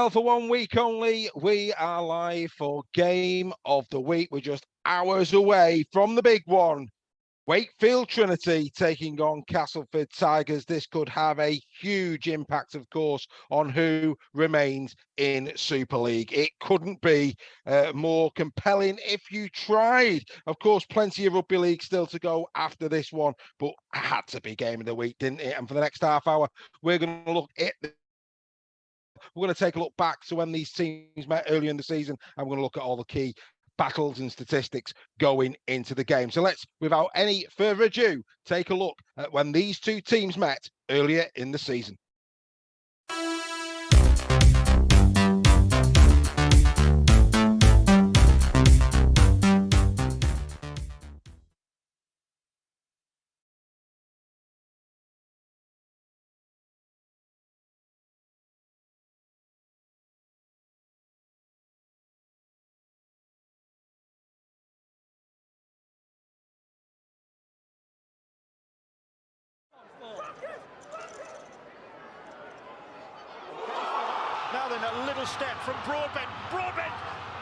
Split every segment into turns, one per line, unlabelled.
Well, for 1 week only, we are live for Game of the Week. We're just hours away from the big one. Wakefield Trinity taking on Castleford Tigers. This could have a huge impact, of course, on who remains in Super League. It couldn't be more compelling if you tried. Of course, plenty of rugby league still to go after this one, but it had to be Game of the Week, didn't it? And for the next half hour, we're going to look at we're going to take a look back to when these teams met earlier in the season, and we're going to look at all the key battles and statistics going into the game. So let's, without any further ado, take a look at when these two teams met earlier in the season.
Now then, a little step from Broadbent. Broadbent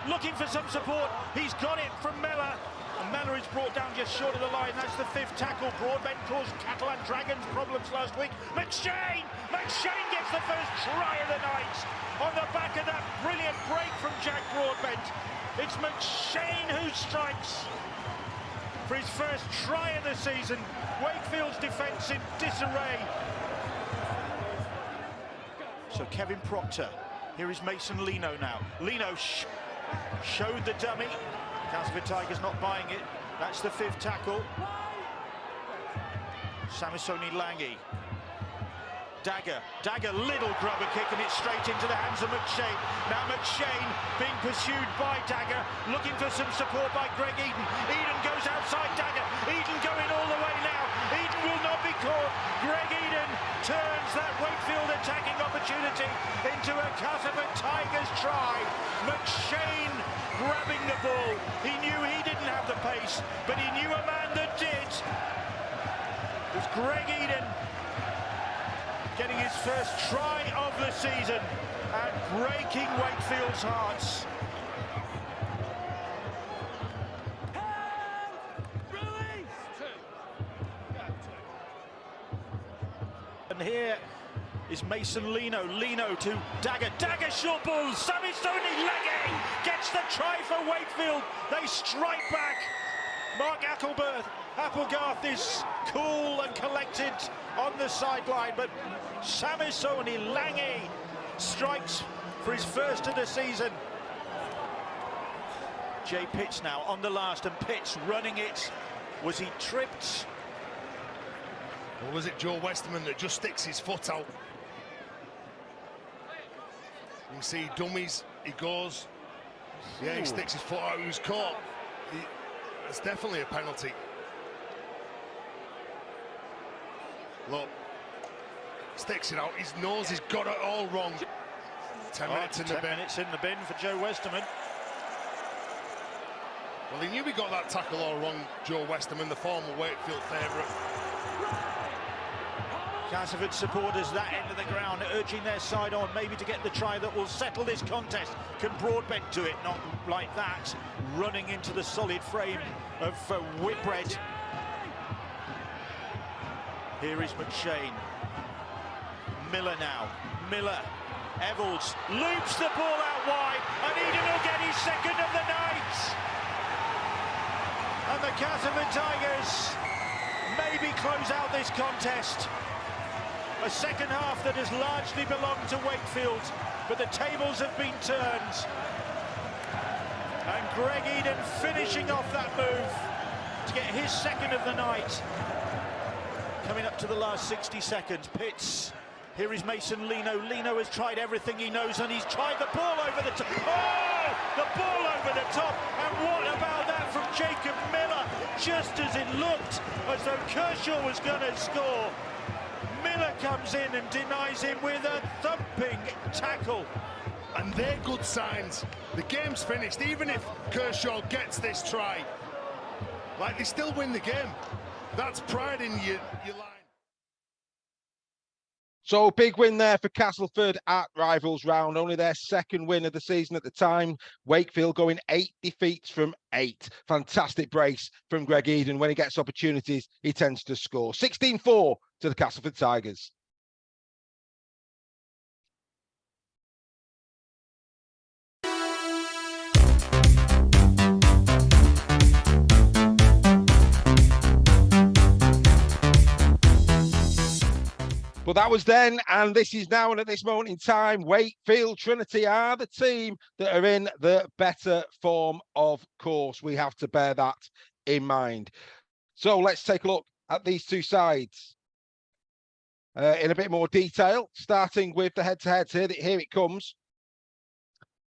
looking for some support. He's got it from Miller. And Miller is brought down just short of the line. That's the fifth tackle. Broadbent caused Cattle and Dragons problems last week. McShane! McShane gets the first try of the night on the back of that brilliant break from Jack Broadbent. It's McShane who strikes for his first try of the season. Wakefield's defence in disarray. So Kevin Proctor, here is Mason Lino now. Lino showed the dummy. Castleford Tigers not buying it. That's the fifth tackle. Samisoni Langi. Dagger, little grubber kick, and it's straight into the hands of McShane. Now McShane being pursued by Dagger, looking for some support by Greg Eden. Eden goes outside Dagger. Eden going all the way now. Eden will not be caught. Greg Eden turns that Wakefield attacking opportunity into a Castleford Tigers try. McShane grabbing the ball. He knew he didn't have the pace, but he knew a man that did. It was Greg Eden getting his first try of the season and breaking Wakefield's hearts. And here is Mason Lino. Lino to Dagger. Dagger short ball. Samisoni Langi gets the try for Wakefield. They strike back. Mark Applegarth is cool and collected on the sideline, but Samisoni Langi strikes for his first of the season. Jay Pitts now on the last, and Pitts running it. Was he tripped?
Or was it Joe Westerman that just sticks his foot out? You can see dummies, he goes. Yeah, he sticks his foot out, he was caught. It's definitely a penalty. Look, sticks it out, his nose has got it all wrong. 10 minutes in the bin. 10
minutes in the bin for Joe Westerman.
Well, he knew he got that tackle all wrong, Joe Westerman, the former Wakefield favourite.
Castleford supporters that end of the ground urging their side on, maybe to get the try that will settle this contest. Can Broadbent do it? Not like that. Running into the solid frame of Whitbread. Here is McShane. Miller now. Miller. Evalds loops the ball out wide, and Eden will get his second of the night. And the Castleford Tigers maybe close out this contest. A second half that has largely belonged to Wakefield, but the tables have been turned. And Greg Eden finishing off that move to get his second of the night. Coming up to the last 60 seconds, Pitts. Here is Mason Lino. Lino has tried everything he knows, and he's tried the ball over the top. Oh! The ball over the top. And what about that from Jacob Miller? Just as it looked as though Kershaw was going to score, Miller comes in and denies him with a thumping tackle.
And they're good signs. The game's finished. Even if Kershaw gets this try, like, they still win the game. That's pride in your life.
So big win there for Castleford at Rivals Round, only their second win of the season at the time. Wakefield going 8 defeats from 8. Fantastic brace from Greg Eden. When he gets opportunities, he tends to score. 16-4 to the Castleford Tigers. But that was then, and this is now, and at this moment in time, Wakefield Trinity are the team that are in the better form, of course. We have to bear that in mind. So let's take a look at these two sides in a bit more detail, starting with the head-to-heads here. Here it comes.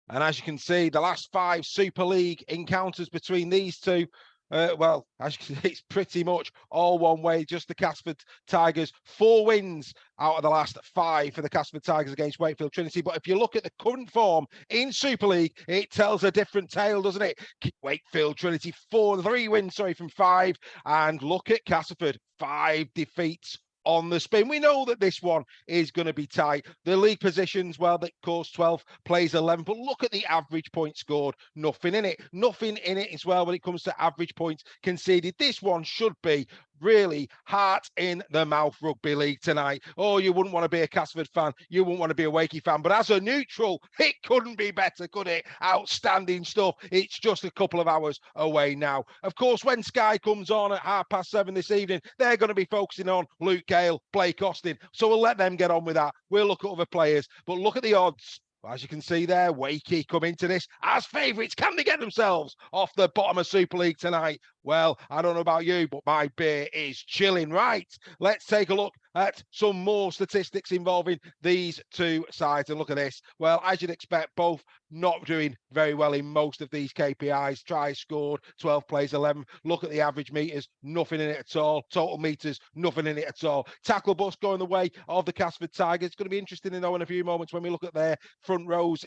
And as you can see, the last 5 Super League encounters between these two, well, as you can see, it's pretty much all one way. Just the Castleford Tigers, 4 wins out of the last 5 for the Castleford Tigers against Wakefield Trinity. But if you look at the current form in Super League, it tells a different tale, doesn't it? Wakefield Trinity, 3 wins, from 5. And look at Castleford, 5 defeats on the spin. We know that this one is going to be tight. The league positions, well, that course 12 plays 11, but look at the average points scored. Nothing in it. Nothing in it as well when it comes to average points conceded. This one should be really heart in the mouth rugby league tonight. Oh, you wouldn't want to be a Castleford fan. You wouldn't want to be a Wakey fan. But as a neutral, it couldn't be better, could it? Outstanding stuff. It's just a couple of hours away now. Of course, when Sky comes on at 7:30 this evening, they're going to be focusing on Luke Gale, Blake Austin. So we'll let them get on with that. We'll look at other players. But look at the odds. As you can see there, Wakey come into this as favourites. Can they get themselves off the bottom of Super League tonight? Well, I don't know about you, but my beer is chilling. Right, let's take a look at some more statistics involving these two sides. And look at this. Well, as you'd expect, both not doing very well in most of these KPIs. Tries scored, 12 plays 11. Look at the average meters, nothing in it at all. Total meters, nothing in it at all. Tackle bust going the way of the Castleford Tigers. It's going to be interesting to know in a few moments when we look at their front rows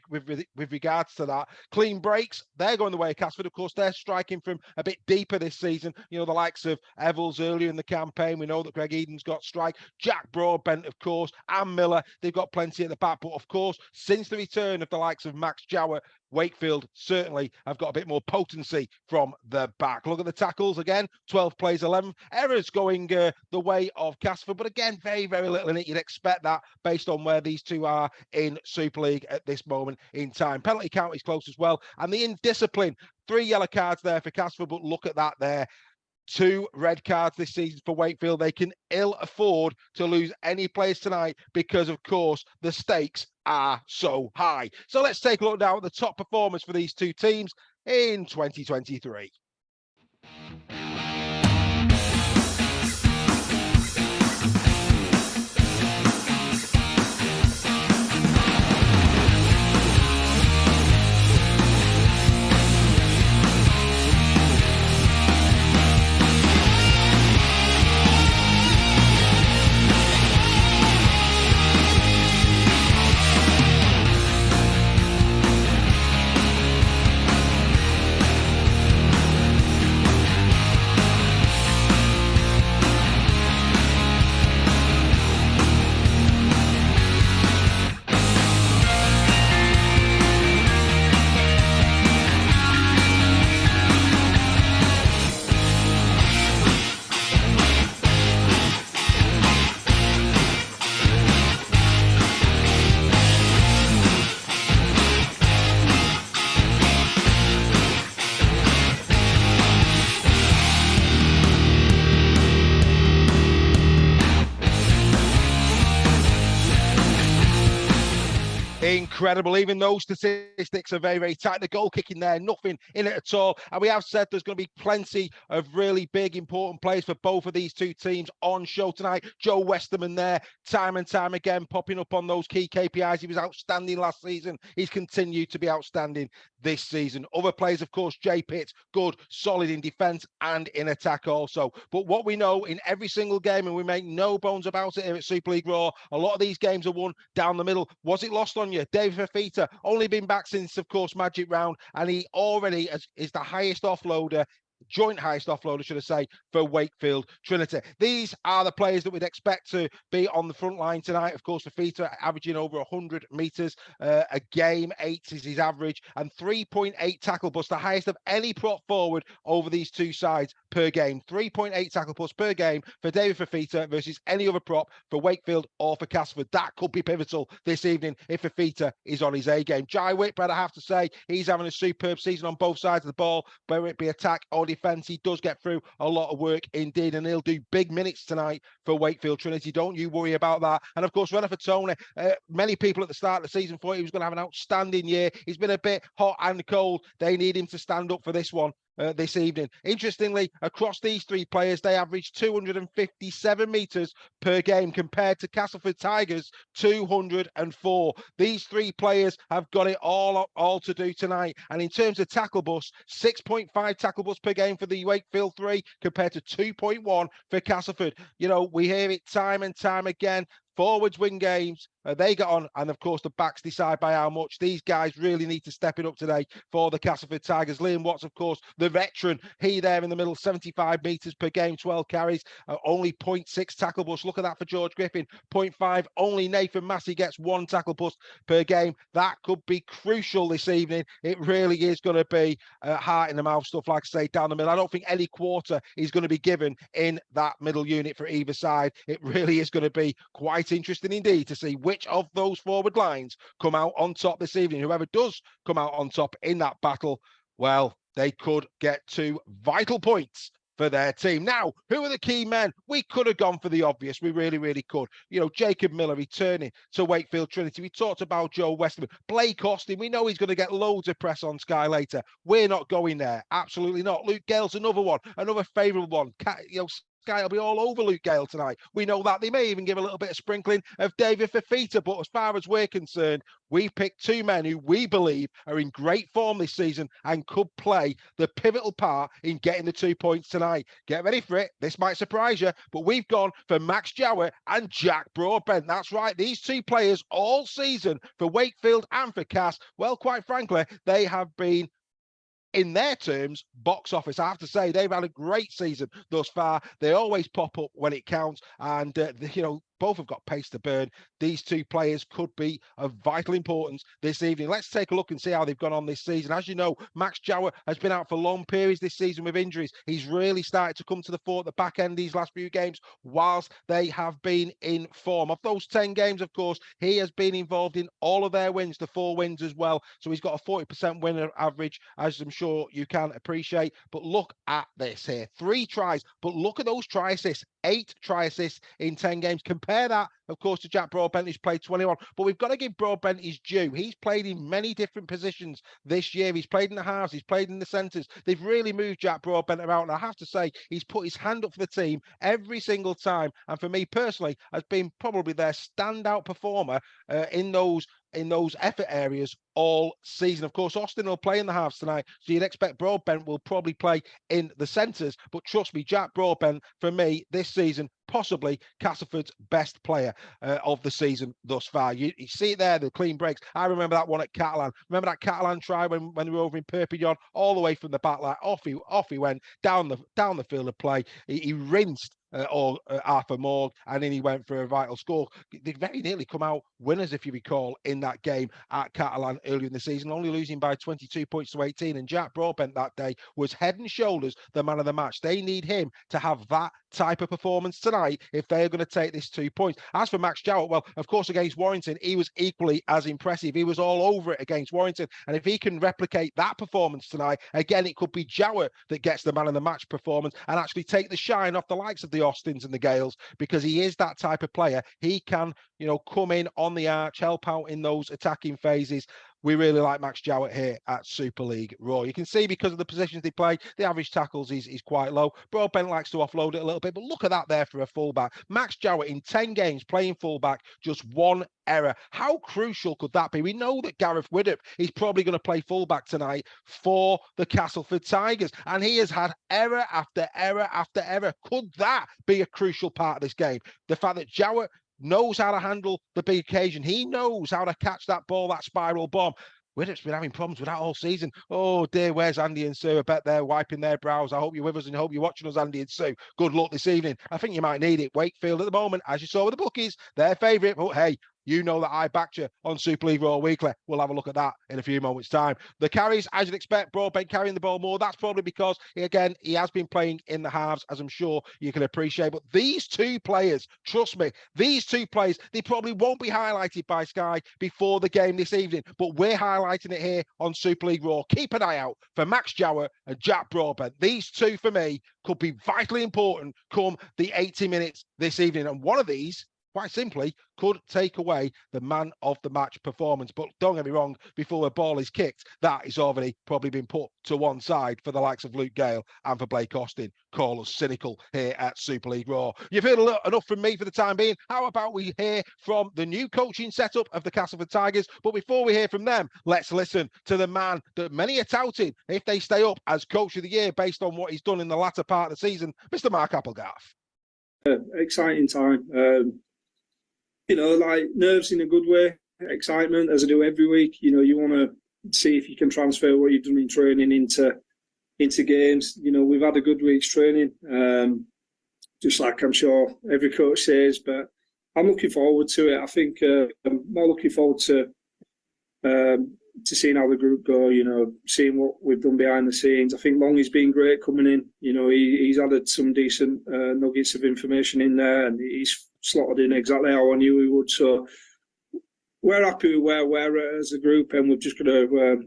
with regards to that. Clean breaks, they're going the way of Castleford. Of course, they're striking from a bit deeper this season. You know, the likes of Evels earlier in the campaign. We know that Greg Eden's got strike. Jack Broadbent, of course, and Miller. They've got plenty at the back. But of course, since the return of the likes of Max Jowett, Wakefield certainly have got a bit more potency from the back. Look at the tackles again, 12 plays 11. Errors going the way of Castleford, but again, very, very little in it. You'd expect that based on where these two are in Super League at this moment in time. Penalty count is close as well. And the indiscipline, 3 yellow cards there for Castleford, but look at that there. 2 red cards this season for Wakefield. They can ill afford to lose any players tonight because, of course, the stakes are so high. So let's take a look now at the top performers for these two teams in 2023. Incredible. Even those statistics are very, very tight. The goal kicking there, nothing in it at all. And we have said there's going to be plenty of really big, important plays for both of these two teams on show tonight. Joe Westerman there, time and time again, popping up on those key KPIs. He was outstanding last season. He's continued to be outstanding this season. Other players, of course, Jay Pitt, good, solid in defence and in attack also. But what we know in every single game, and we make no bones about it here at Super League Raw, a lot of these games are won down the middle. Was it lost on you? David Fafita, only been back since, of course, Magic Round, and he already is the highest offloader joint highest offloader, should I say, for Wakefield Trinity. These are the players that we'd expect to be on the front line tonight. Of course, Fafita averaging over 100 metres a game, 8 is his average, and 3.8 tackle busts, the highest of any prop forward over these two sides per game. 3.8 tackle busts per game for David Fafita versus any other prop for Wakefield or for Castleford. That could be pivotal this evening if Fafita is on his A game. Jai Whitbread, I have to say, he's having a superb season on both sides of the ball, whether it be attack or defence. He does get through a lot of work indeed, and he'll do big minutes tonight for Wakefield Trinity. Don't you worry about that. And of course, Reniford Tony, many people at the start of the season thought he was going to have an outstanding year. He's been a bit hot and cold. They need him to stand up for this one. This evening. Interestingly, across these three players, they averaged 257 metres per game compared to Castleford Tigers 204. These three players have got it all to do tonight. And in terms of tackle bust, 6.5 tackle busts per game for the Wakefield 3 compared to 2.1 for Castleford. You know, we hear it time and time again. Forwards win games, they get on, and of course the backs decide by how much. These guys really need to step it up today for the Castleford Tigers. Liam Watts, of course, the veteran, he there in the middle, 75 metres per game, 12 carries, only 0.6 tackle bust. Look at that for George Griffin, 0.5. Only Nathan Massey gets 1 tackle bust per game. That could be crucial this evening. It really is going to be heart in the mouth stuff, like I say, down the middle. I don't think any quarter is going to be given in that middle unit for either side. It really is going to be quite interesting indeed to see which of those forward lines come out on top this evening. Whoever does come out on top in that battle, well, they could get 2 vital points for their team. Now, who are the key men? We could have gone for the obvious. We really, really could. You know, Jacob Miller returning to Wakefield Trinity. We talked about Joe Westerman. Blake Austin, we know he's going to get loads of press on Sky later. We're not going there. Absolutely not. Luke Gale's another one, another favourable one. Sky will be all over Luke Gale tonight. We know that. They may even give a little bit of sprinkling of David Fafita, but as far as we're concerned, we've picked 2 men who we believe are in great form this season and could play the pivotal part in getting the 2 points tonight. Get ready for it. This might surprise you, but we've gone for Max Jowett and Jack Broadbent. That's right. These 2 players all season for Wakefield and for Cass, well, quite frankly, they have been, in their terms, box office. I have to say, they've had a great season thus far. They always pop up when it counts, and both have got pace to burn. These 2 players could be of vital importance this evening. Let's take a look and see how they've gone on this season. As you know, Max Jowett has been out for long periods this season with injuries. He's really started to come to the fore at the back end these last few games whilst they have been in form. Of those 10 games, of course, he has been involved in all of their wins, the 4 wins as well. So he's got a 40% winner average, as I'm sure you can appreciate. But look at this here. 3 tries, but look at those try assists. 8 try assists in 10 games. Compare that, of course, to Jack Broadbent, who's played 21. But we've got to give Broadbent his due. He's played in many different positions this year. He's played in the halves. He's played in the centres. They've really moved Jack Broadbent around. And I have to say, he's put his hand up for the team every single time. And for me personally, has been probably their standout performer in those effort areas all season. Of course, Austin will play in the halves tonight, so you'd expect Broadbent will probably play in the centres. But trust me, Jack Broadbent, for me, this season, possibly Castleford's best player of the season thus far. You see it there, the clean breaks. I remember that one at Catalan. Remember that Catalan try when they were over in Perpignan, all the way from the back line. Off he went down the field of play. He rinsed Arthur Morg, and then he went for a vital score. They very nearly come out winners, if you recall, in that game at Catalan earlier in the season, only losing by 22 points to 18. And Jack Broadbent that day was head and shoulders the man of the match. They need him to have that type of performance tonight if they're going to take this 2 points. As for Max Jowett, well, of course, against Warrington, he was equally as impressive. He was all over it against Warrington. And if he can replicate that performance tonight, again, it could be Jowett that gets the man of the match performance and actually take the shine off the likes of the Austins and the Gales, because he is that type of player. He can, come in on the arch, help out in those attacking phases. We really like Max Jowett here at Super League Raw. You can see because of the positions they play, the average tackles is quite low. Broadbent likes to offload it a little bit, but look at that there for a fullback. Max Jowett in 10 games playing fullback, just 1 error. How crucial could that be? We know that Gareth Widdop is probably going to play fullback tonight for the Castleford Tigers, and he has had error after error after error. Could that be a crucial part of this game? The fact that Jowett knows how to handle the big occasion. He knows how to catch that ball, that spiral bomb. We've just been having problems with that all season. Oh dear, where's Andy and Sue? I bet they're wiping their brows. I hope you're with us and I hope you're watching us, Andy and Sue. Good luck this evening. I think you might need it. Wakefield at the moment, as you saw with the bookies, their favourite. But hey, you know that I backed you on Super League Raw Weekly. We'll have a look at that in a few moments' time. The carries, as you'd expect, Broadbent carrying the ball more. That's probably because, again, he has been playing in the halves, as I'm sure you can appreciate. But these two players, trust me, these two players, they probably won't be highlighted by Sky before the game this evening. But we're highlighting it here on Super League Raw. Keep an eye out for Max Jowett and Jack Broadbent. These two, for me, could be vitally important come the 80 minutes this evening. And one of these, quite simply, could take away the man of the match performance. But don't get me wrong, before the ball is kicked, that is already probably been put to one side for the likes of Luke Gale and for Blake Austin. Call us cynical here at Super League Raw. You've heard enough from me for the time being. How about we hear from the new coaching setup of the Castleford Tigers? But before we hear from them, let's listen to the man that many are touting if they stay up as Coach of the Year based on what he's done in the latter part of the season, Mr. Mark Applegarth.
Exciting time. Like nerves in a good way, excitement as I do every week. You want to see if you can transfer what you've done in training into games. We've had a good week's training, just like I'm sure every coach says, but I'm looking forward to it. I think I'm more looking forward to seeing how the group go, seeing what we've done behind the scenes. I think Longy's been great coming in. he's added some decent nuggets of information in there, and he's slotted in exactly how I knew he would. So we're happy with where we're at as a group, and we've just got to,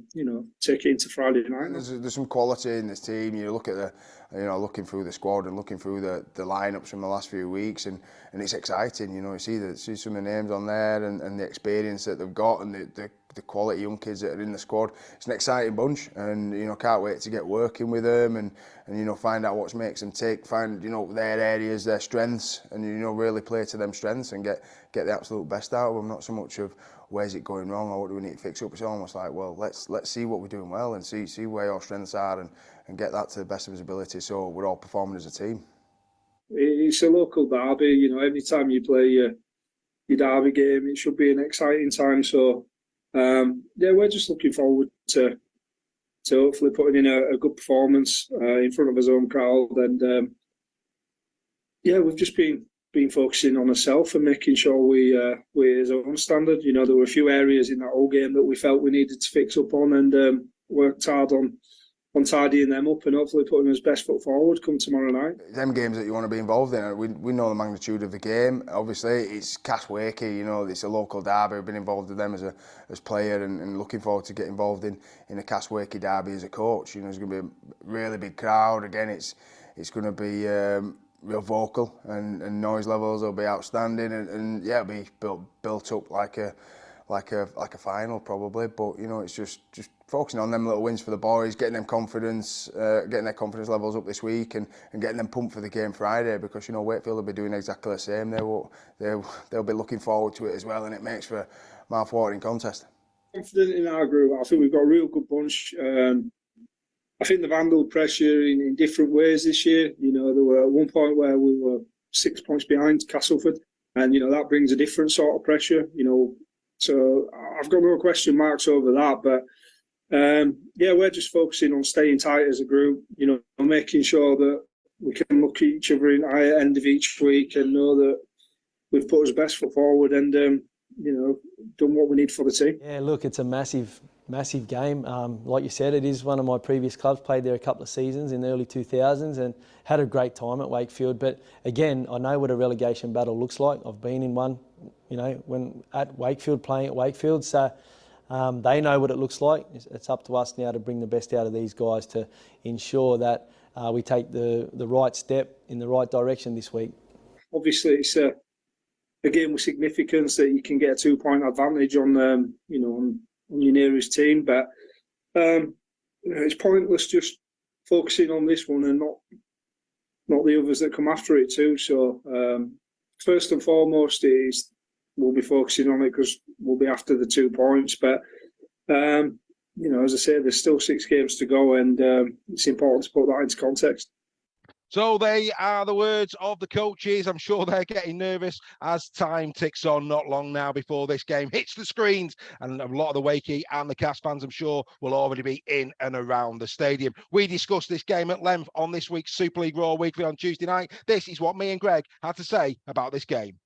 take it into Friday night.
There's some quality in this team. You look at looking through the squad and looking through the lineups from the last few weeks, and it's exciting. You see some of the names on there and the experience that they've got and the quality young kids that are in the squad. It's an exciting bunch, and can't wait to get working with them and find out what makes them tick, find their areas, their strengths, and really play to them strengths and get the absolute best out of them. Not so much of where's it going wrong or what do we need to fix up. It's almost like, well, let's see what we're doing well and see where your strengths are and get that to the best of his ability, so we're all performing as a team.
It's a local derby. Every time you play your derby game, it should be an exciting time. So we're just looking forward to hopefully putting in a good performance in front of his own crowd. And we've just been focusing on ourselves and making sure we're his own standard. There were a few areas in that whole game that we felt we needed to fix up on, and worked hard on tidying them up and hopefully putting his best foot forward come tomorrow night.
Them games that you want to be involved in, we know the magnitude of the game. Obviously, it's Castleford, it's a local derby. We've been involved with them as player and looking forward to get involved in a Castleford derby as a coach. There's going to be a really big crowd. Again, it's going to be real vocal and noise levels will be outstanding and it'll be built up like a final probably. But it's just focusing on them little wins for the boys, getting them confidence, getting their confidence levels up this week, and getting them pumped for the game Friday, because Wakefield will be doing exactly the same. They'll be looking forward to it as well, and it makes for a mouth-watering contest.
Confident in our group. I think we've got a real good bunch. I think they've handled pressure in different ways this year. There were at one point where we were 6 points behind Castleford, and that brings a different sort of pressure. So I've got no question marks over that, but we're just focusing on staying tight as a group, making sure that we can look at each other in the eye at the end of each week and know that we've put our best foot forward and, done what we need for the team.
Yeah, look, it's a massive game. Like you said, it is one of my previous clubs, played there a couple of seasons in the early 2000s and had a great time at Wakefield. But again, I know what a relegation battle looks like. I've been in one, when at Wakefield, playing at Wakefield. So they know what it looks like. It's up to us now to bring the best out of these guys to ensure that we take the right step in the right direction this week. Obviously,
it's a game with significance that you can get a 2-point advantage on, on your nearest team. But it's pointless just focusing on this one and not the others that come after it too. So first and foremost is we'll be focusing on it because we'll be after the 2 points. But, as I say, there's still 6 games to go, and it's important to put that into context.
So they are the words of the coaches. I'm sure they're getting nervous as time ticks on. Not long now before this game hits the screens, and a lot of the Wakey and the Cas fans, I'm sure, will already be in and around the stadium. We discussed this game at length on this week's Super League Raw Weekly on Tuesday night. This is what me and Greg had to say about this game.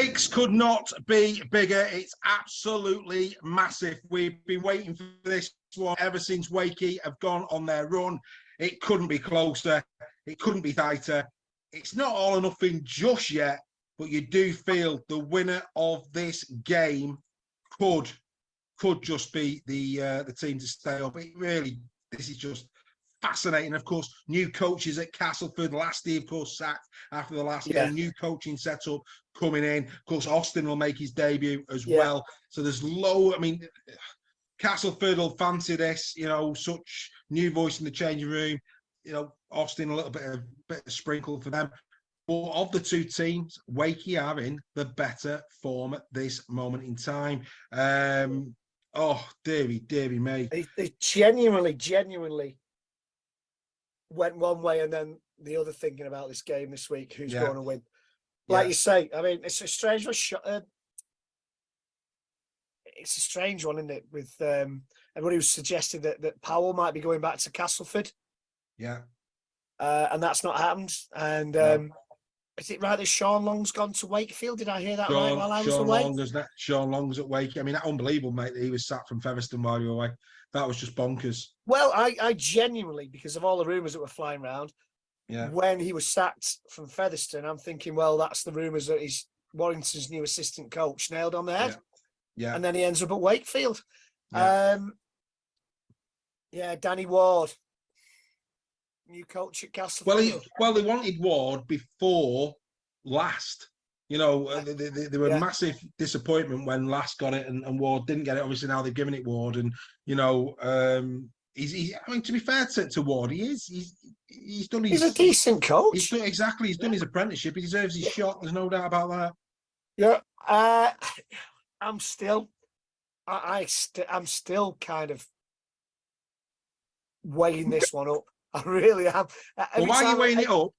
Stakes could not be bigger. It's absolutely massive. We've been waiting for this one ever since Wakey have gone on their run. It couldn't be closer. It couldn't be tighter. It's not all or nothing just yet, but you do feel the winner of this game could just be the team to stay up. It really, this is just fascinating. Of course, new coaches at Castleford. Last year, of course, sacked after the last game. New coaching setup coming in. Of course, Austin will make his debut as well. So there's Castleford will fancy this, such new voice in the changing room. Austin, a little bit of sprinkle for them. But of the two teams, Wakey are in the better form at this moment in time. Deary me.
They genuinely went one way and then the other thinking about this game this week, who's going to win. Like you say, I mean, it's a strange one. It's a strange one, isn't it? With everybody was suggesting that Powell might be going back to Castleford.
Yeah.
And that's not happened. And is it right that Sean Long's gone to Wakefield? Did I hear that right while I was away?
Sean Long's at Wakey. I mean, that unbelievable, mate, that he was sacked from Featherstone while you were away. That was just bonkers.
Well, I genuinely, because of all the rumours that were flying around, when he was sacked from Featherstone, I'm thinking, well, that's the rumours that he's Warrington's new assistant coach, nailed on the head.
Yeah.
And then he ends up at Wakefield.
Yeah.
Danny Ward, new coach at Castleford.
Well, they wanted Ward before last. They were massive disappointment when last got it and Ward didn't get it. Obviously, now they've given it Ward, and he's. I mean, to be fair to Ward, he's done.
He's a decent coach.
He's done his apprenticeship. He deserves his shot. There's no doubt about that.
Yeah. I'm still kind of weighing this one up. I really am.
Well, while you're weighing it up,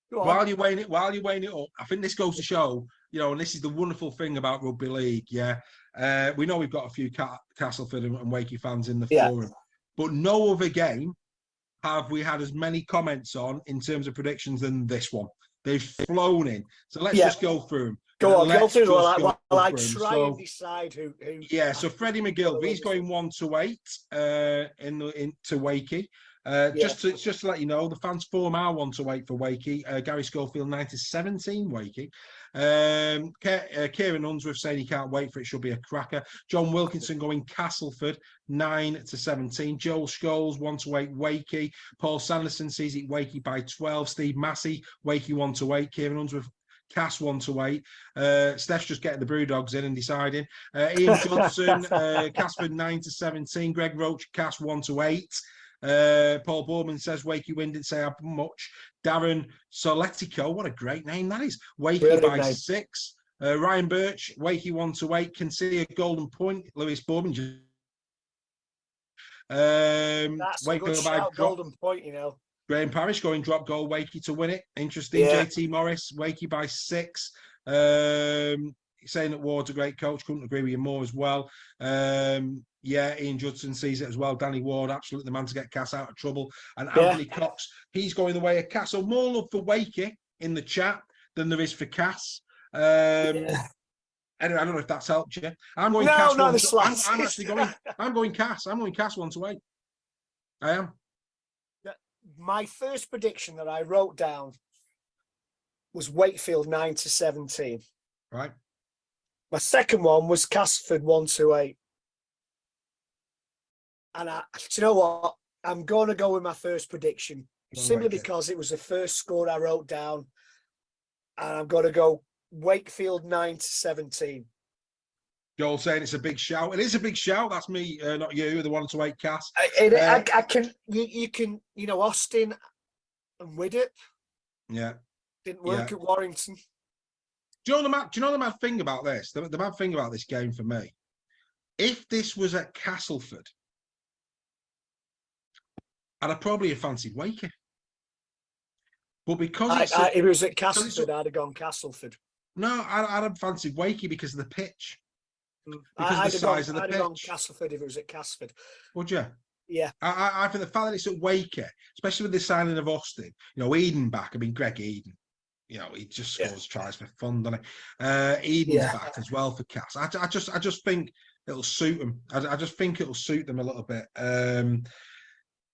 while you're weighing it up, I think this goes to show, and this is the wonderful thing about rugby league. We know we've got a few Castleford and Wakey fans in the forum, but no other game have we had as many comments on in terms of predictions than this one. They've flown in. So let's just go through them.
Go through while I try and decide who.
Yeah, so Freddie McGill, he's going 1-8 to Wakey. Just to let you know, the fans form are 1-8 for Wakey. Gary Schofield 9-17 Wakey. Kieran Unsworth saying he can't wait for it, should be a cracker. John Wilkinson going Castleford 9-17. Joel Scholes 1-8 Wakey. Paul Sanderson sees it Wakey by 12. Steve Massey Wakey 1-8. Kieran Unsworth Cass 1-8. Steph's just getting the Brewdogs in and deciding. Ian Johnson, Casford 9-17. Greg Roach, Cass 1-8. Paul Borman says Wakey win, didn't say how much. Darren Soletico, what a great name that is. Wakey really by 6. Ryan Birch, Wakey 1-8. Can see a golden point. Lewis Borman.
That's a good shout, golden point,
Graham Parrish going drop goal, Wakey to win it. Interesting. JT Morris, Wakey by 6. Saying that Ward's a great coach. Couldn't agree with you more as well. Ian Judson sees it as well. Danny Ward, absolutely the man to get Cass out of trouble. And Anthony Cox, he's going the way of Cass. So more love for Wakey in the chat than there is for Cass. Anyway, I don't know if that's helped you. I'm going Cass. I'm actually going. I'm going Cass. I'm going Cass 1-8. I am.
My first prediction that I wrote down was Wakefield 9-17.
Right.
My second one was Castleford 1-8. And do you know what? I'm going to go with my first prediction simply because it was the first score I wrote down. And I'm going to go Wakefield 9-17.
Joel saying it's a big shout. It is a big shout. That's me, not you, the 1-8 Cass.
You can, Austin and Widdop.
Yeah.
Didn't work at Warrington.
Do you know the mad thing about this? The mad thing about this game for me, if this was at Castleford, I'd have probably fancied Wakey.
But because
if it was at Castleford, I'd have gone Castleford.
No, I'd have fancied Wakey because of the pitch. Because
I'd
of the size of the
I'd
pitch.
have gone Castleford if it was at Castleford.
Would you?
Yeah.
I think the fact that it's at Wakey, especially with the signing of Austin, Eden back. I mean, Greg Eden, he just scores tries for fun, doesn't he? Eden's back as well for Cass. I just think it'll suit them. I just think it'll suit them a little bit.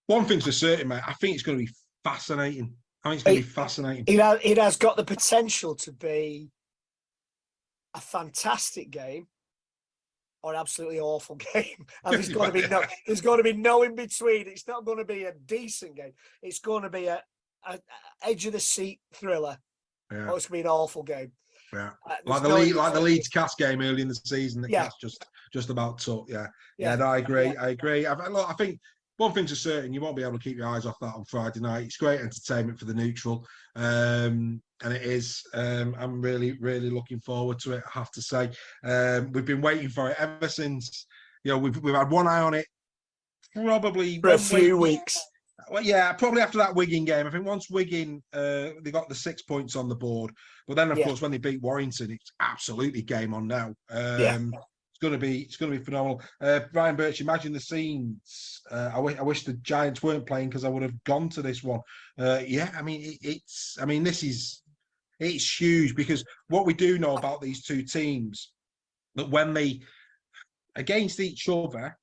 One thing's for certain, mate. I think it's going to be fascinating. I think it's going to be fascinating.
It has got the potential to be a fantastic game or an absolutely awful game. And there's going to be no in between. It's not going to be a decent game. It's going to be a edge of the seat thriller.
Yeah.
Or it's going to be an awful game.
Yeah, like the Leeds Cass game early in the season that Cass just about took. Yeah. No, I agree. I agree. I think one thing's for certain, you won't be able to keep your eyes off that on Friday night. It's great entertainment for the neutral, and it is. I'm really, really looking forward to it, I have to say. We've been waiting for it ever since. We've had one eye on it, probably
for a few weeks.
Well, yeah, probably after that Wigan game. I think once Wigan, they got the 6 points on the board, but then of course when they beat Warrington, it's absolutely game on now. It's going to be phenomenal. Brian Birch, imagine the scenes. I wish the Giants weren't playing because I would have gone to this one. It's huge because what we do know about these two teams, that when they against each other,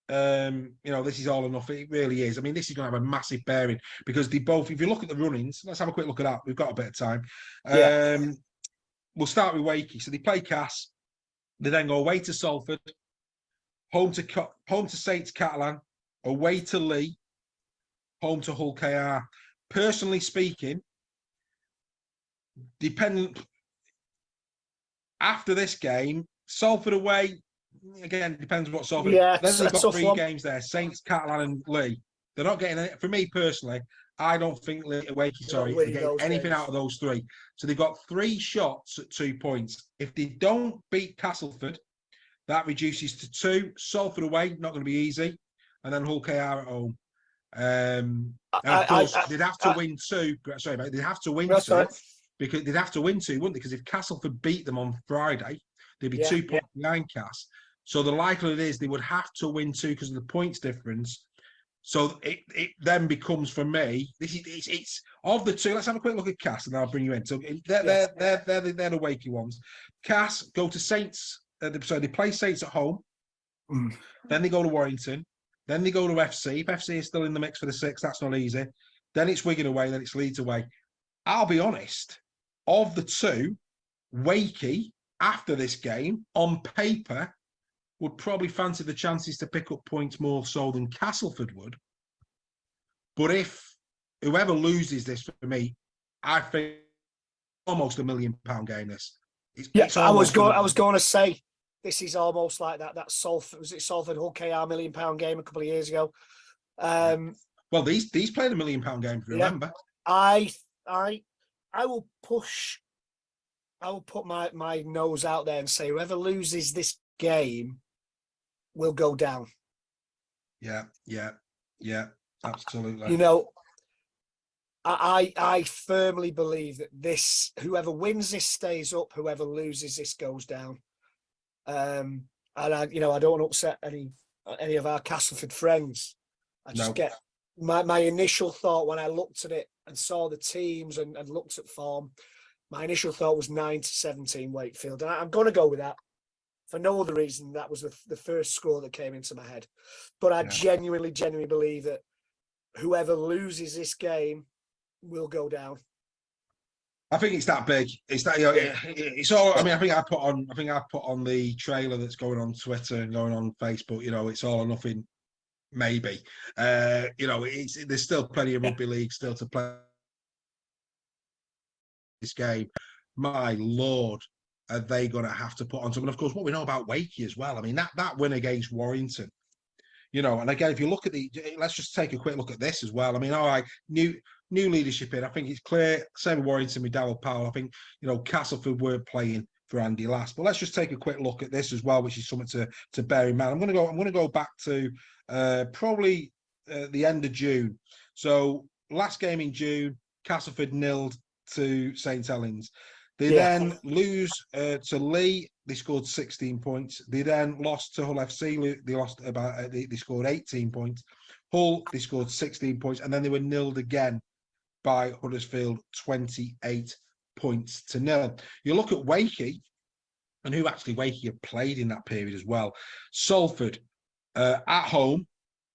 this is all enough. It really is. I mean, this is going to have a massive bearing because they both. If you look at the run-ins, let's have a quick look at that. We've got a bit of time. We'll start with Wakey. So they play Cass. They then go away to Salford, home to Saints Catalan, away to Lee, home to Hull KR. Personally speaking, after this game, Salford away. Again, depends what Salford.
Yeah,
then they've got 3 games there: Saints, Catalan, and Lee. They're not getting it. For me personally, I don't think Wakey, they're getting anything out of those 3. So they've got 3 shots at 2 points. If they don't beat Castleford, that reduces to 2. Salford away, not going to be easy, and then Hull KR at home. And of course, they'd have to win 2. Sorry, mate, they'd have to win 2 because they'd have to win 2, wouldn't they? Because if Castleford beat them on Friday, they'd be 2 points behind Cass. So the likelihood is they would have to win 2 because of the points difference. So it then becomes, for me, it's of the 2. Let's have a quick look at Cass, and I'll bring you in. So they're the Wakey ones. Cass go to Saints. They play Saints at home. Then they go to Warrington. Then they go to FC. If FC is still in the mix for the 6, that's not easy. Then it's Wigan away. Then it's Leeds away. I'll be honest. Of the 2, Wakey after this game on paper would probably fancy the chances to pick up points more so than Castleford would. But if whoever loses this, for me, I think almost £1 million game. This.
I was going to say this is almost like that Salford. Was it Salford Hull KR £1 million game a couple of years ago?
Well, these played £1 million game. If you remember,
I will push. I will put my nose out there and say whoever loses this game will go down. Yeah, absolutely. I firmly believe that whoever wins this stays up, whoever loses this goes down. And I don't want to upset any of our Castleford friends. I just get my initial thought when I looked at it and saw the teams and looked at form. My initial thought was 9-17 Wakefield, and I'm going to go with that. For no other reason, that was the first score that came into my head. But I genuinely believe that whoever loses this game will go down.
I think it's that big. It's that it's all. I mean, I think I put on the trailer that's going on Twitter and going on Facebook. It's all or nothing. Maybe. There's still plenty of rugby league still to play this game. My Lord. Are they going to have to put on something? Of course, what we know about Wakey as well. I mean, that win against Warrington, and again, if you look at let's just take a quick look at this as well. I mean, all right, new leadership in. I think it's clear. Same with Warrington with Darryl Powell. I think, Castleford weren't playing for Andy Last. But let's just take a quick look at this as well, which is something to bear in mind. I'm going to go back to probably the end of June. So last game in June, Castleford nilled to St Helens. They
Yeah.
then lose to Lee. They scored 16 points. They then lost to Hull FC. They lost about. They scored 18 points. Hull, they scored 16 points, and then they were nilled again by Huddersfield, 28 points to nil. You look at Wakey, and who actually Wakey had played in that period as well. Salford, at home,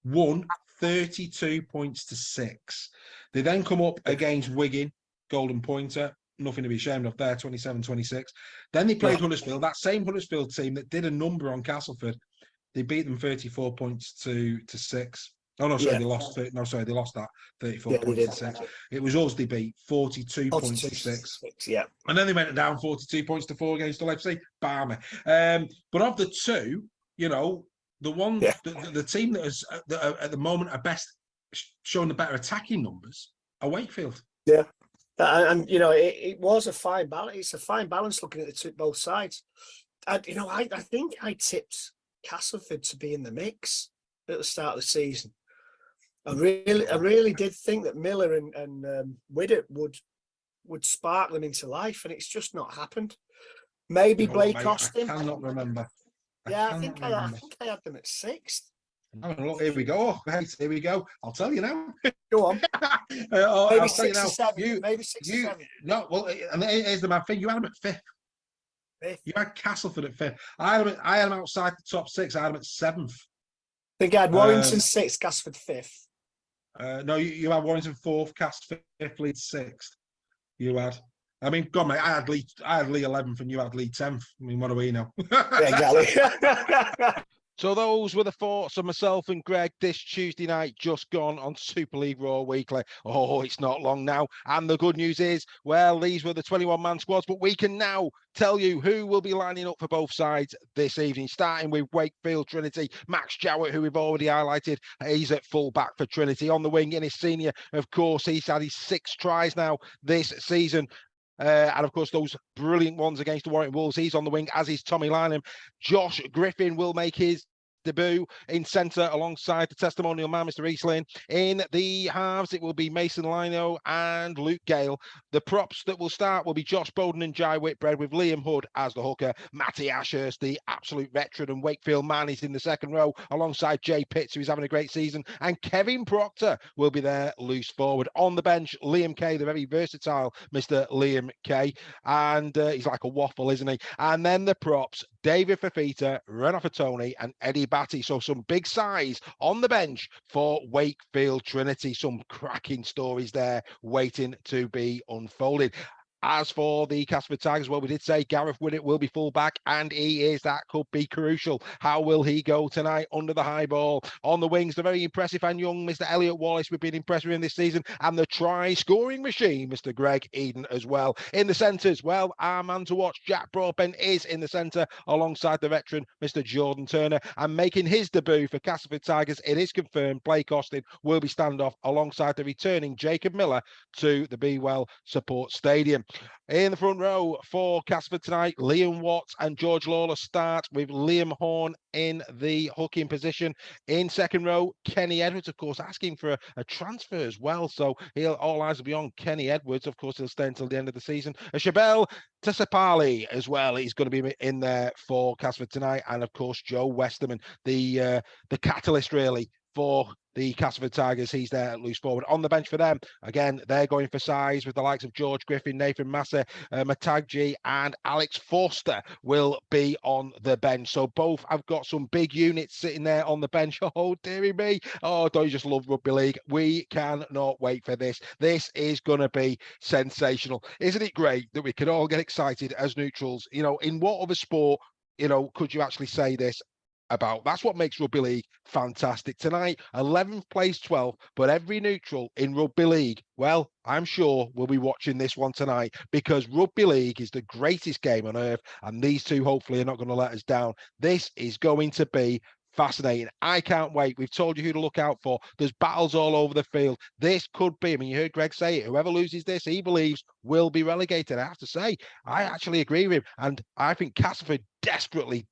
won 32 points to 6. They then come up against Wigan, Golden Pointer, nothing to be ashamed of there, 27-26. Then they played Huddersfield, that same Huddersfield team that did a number on Castleford. They beat them 34 points to 6. Oh, no, sorry, they lost. No, sorry, they lost that 34 points to 6. It was us they beat 42 points to 6.
Yeah.
And then they went down 42 points to 4 against Hull FC. Barmy. But of the two, you know, the one, the team that is at the moment are best showing the better attacking numbers are Wakefield.
Yeah. And you know, it was a fine balance. It's a fine balance looking at both sides. And you know, I think I tipped Castleford to be in the mix at the start of the season. I really did think that Miller and Widdop would spark them into life, and it's just not happened. Maybe Blake Austin.
I cannot remember.
I think I had them at 6th.
Oh, look, here we go. Oh, here we go. I'll tell you now.
Go on.
Maybe
6 or 7. Maybe 6 or 7.
No, well, and here's the mad thing. You had them at 5th. You had Castleford at 5th. I had them outside the top 6. I had them at 7th.
I think I had Warrington 6th, Castleford 5th.
No, you had Warrington 4th, Castleford 5th, Leeds 6th. You had. I mean, God, mate, I had Lee 11th and you had Lee 10th. I mean, what do we know?
Exactly.
So those were the thoughts of myself and Greg this Tuesday night, just gone on Super League Raw Weekly. Oh, it's not long now. And the good news is, well, these were the 21-man squads, but we can now tell you who will be lining up for both sides this evening, starting with Wakefield Trinity. Max Jowett, who we've already highlighted, he's at full back for Trinity. On the wing in his senior, of course, he's had his 6 tries now this season. And of course, those brilliant ones against the Warrington Wolves. He's on the wing, as is Tommy Lynham. Josh Griffin will make his debut in centre alongside the testimonial man, Mr. Eastling. In the halves, it will be Mason Lino and Luke Gale. The props that will start will be Josh Bowden and Jai Whitbread, with Liam Hood as the hooker. Matty Ashurst, the absolute veteran and Wakefield man, is in the second row alongside Jay Pitts, who's having a great season. And Kevin Proctor will be there loose forward. On the bench, Liam Kay, the very versatile Mr. Liam Kay. And he's like a waffle, isn't he? And then the props, David Fafita, Renato Fatoni and Eddie Batty. So some big size on the bench for Wakefield Trinity. Some cracking stories there waiting to be unfolded. As for the Castleford Tigers, well, we did say Gareth Widdett will be full back, and he is. That could be crucial. How will he go tonight under the high ball? On the wings, the very impressive and young Mr. Elliot Wallace. We've been impressed with him this season. And the try-scoring machine, Mr. Greg Eden, as well. In the centres, well, our man to watch, Jack Broadbent, is in the centre alongside the veteran, Mr. Jordan Turner. And making his debut for Castleford Tigers, it is confirmed Blake Austin will be standoff alongside the returning Jacob Miller to the Be Well Support Stadium. In the front row for Castleford tonight, Liam Watts and George Lawler start, with Liam Horn in the hooking position. In second row, Kenny Edwards, of course, asking for a transfer as well. So all eyes will be on Kenny Edwards. Of course, he'll stay until the end of the season. Shabelle Tassapali as well. He's going to be in there for Castleford tonight. And of course, Joe Westerman, the catalyst really for the Castleford Tigers. He's there at loose forward. On the bench for them, again, they're going for size with the likes of George Griffin, Nathan Massa, Matagji and Alex Forster will be on the bench. So both have got some big units sitting there on the bench. Oh, dearie me. Oh, don't you just love rugby league? We cannot wait for this. This is going to be sensational. Isn't it great that we can all get excited as neutrals? You know, in what other sport, you know, could you actually say this about? That's what makes rugby league fantastic. Tonight, 11th plays 12th, but every neutral in rugby league, well, I'm sure we'll be watching this one tonight, because rugby league is the greatest game on earth, and these two hopefully are not going to let us down. This is going to be fascinating. I can't wait. We've told you who to look out for. There's battles all over the field. This could be, I mean, you heard Greg say it, whoever loses this, he believes, will be relegated. I have to say, I actually agree with him. And I think Castleford desperately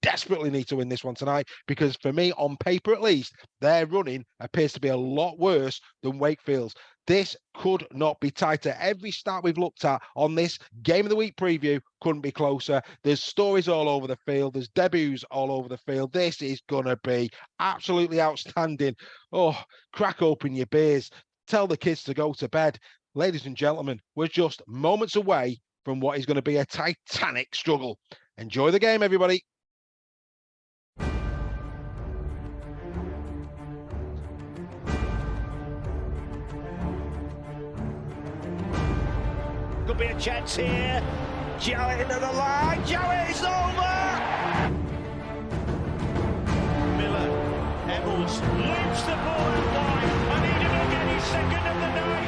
need to win this one tonight, because for me, on paper at least, their running appears to be a lot worse than Wakefield's. This could not be tighter. Every stat we've looked at on this Game of the Week preview couldn't be closer. There's stories all over the field. There's debuts all over the field. This is going to be absolutely outstanding. Oh, crack open your beers. Tell the kids to go to bed. Ladies and gentlemen, we're just moments away from what is going to be a titanic struggle. Enjoy the game, everybody.
Could be a chance here. Jowett into the line. Jowett is over. Miller, Eccles loops the ball out wide. And Eden will get his second of the night.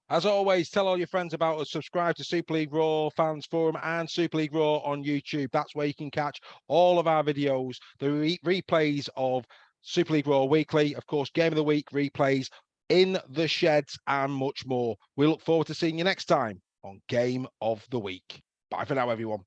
As always, tell all your friends about us. Subscribe to Super League Raw Fans Forum and Super League Raw on YouTube. That's where you can catch all of our videos, the replays of Super League Raw Weekly, of course, Game of the Week replays, In the Sheds, and much more. We look forward to seeing you next time on Game of the Week. Bye for now, everyone.